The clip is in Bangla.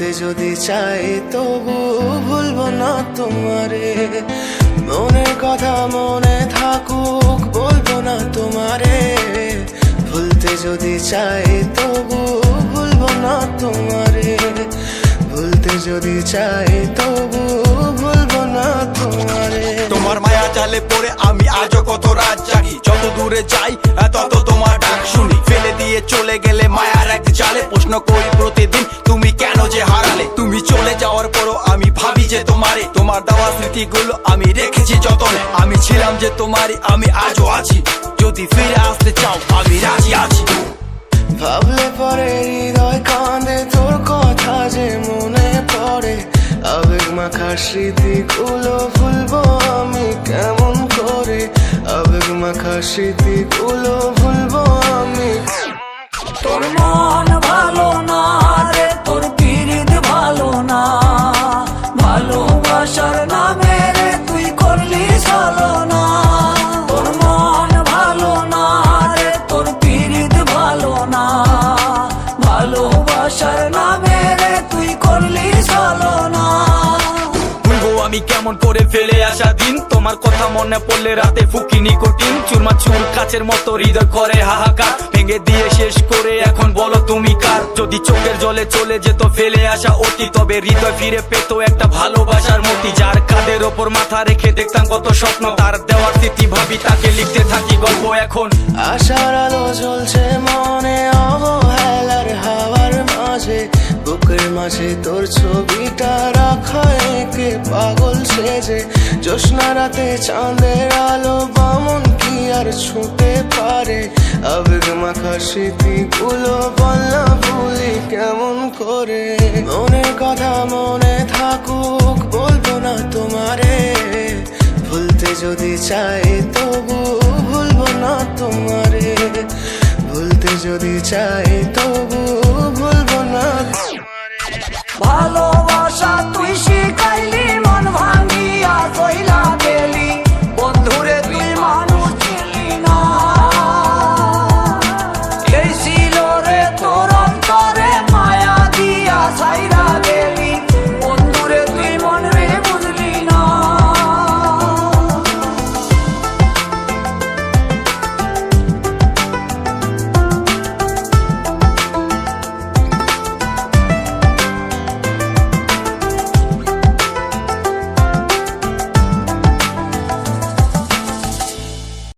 ভুলতে যদি চাই তবু ভুলবো না তোমারে। মনের কথা মনে থাকুক বলবো না তোমারে। ভুলতে যদি চাই তবু ভুলবো না তোমারে। ভুলতে যদি চাই তবু ভুলবো না তোমারে। তোমার মায়া জালে পড়ে আমি আজও কত রাত জাগি। যত দূরে যাই তত তোমার ডাক শুনি। ফেলে দিয়ে চলে গেলে মায়ার এক জালে প্রশ্ন করি প্রতিদিন তুমি কেন যে হারালে। তুমি চলে যাওয়ার পরও আমি ভাবি যে তোমারে। তোমার দেওয়া স্মৃতিগুলো আমি রেখেছি যতনে। আমি ছিলাম যে তোমারই, আমি আজও আছি। যদি ফিরে আসতে চাও আমি রাজি আছি। ভাবলে পরে হৃদয় কাঁদে তোর কথা যে মনে পড়ে। আবেগ মাখা স্মৃতিগুলো ভুলবো আমি কেমন করে। আবেগ মাখা স্মৃতিগুলো ভুলবো আমি। তোর মন ভালো না রে, তোর পিরিত ভালো না। ভালোবাসার নামে রে তুই করলি ছলনা। তোর মন ভালো না রে, তোর পিরিত ভালো না। ভালোবাসার নামে রে তুই করলি ছলনা। ভুলবো আমি কেমন করে ফেলে আসা দিন। তোমার কথা মনে পড়লে রাতে ফুকি নিকোটিন। চুরমা চুর কাচের মতো হৃদয় করে হাহাকার। ভেঙে দিয়ে শেষ করে এখন বলো তুমি কার। যদি চোখের জলে চলে যেত ফেলে আসা অতি, তবে হৃদয় ফিরে পেত একটা ভালোবাসার মতি। যার কাঁধের ওপর মাথা রেখে দেখতাম কত স্বপ্ন, তার দেওয়ার স্মৃতি ভাবি তাকে লিখতে থাকি গল্প এখন। আশার আলো জ্বলছে মনে অবহেলার হাওয়ার মাঝে। বুকের মাঝে তোর ছবিটা রাখা একে পাগল সেজে। জ্যোৎস্না রাতে চাঁদের আলো বামন কি আর ছুঁতে পারে। আবেগ মাখা স্মৃতিগুলো বলনা ভুলি কেমন করে। মনের কথা মনে থাকুক বলবো না তোমারে। ভুলতে যদি চাই তবু ভুলবো না তোমারে। ভুলতে যদি চাই তবু ভুলবো না তোমারে। ভালো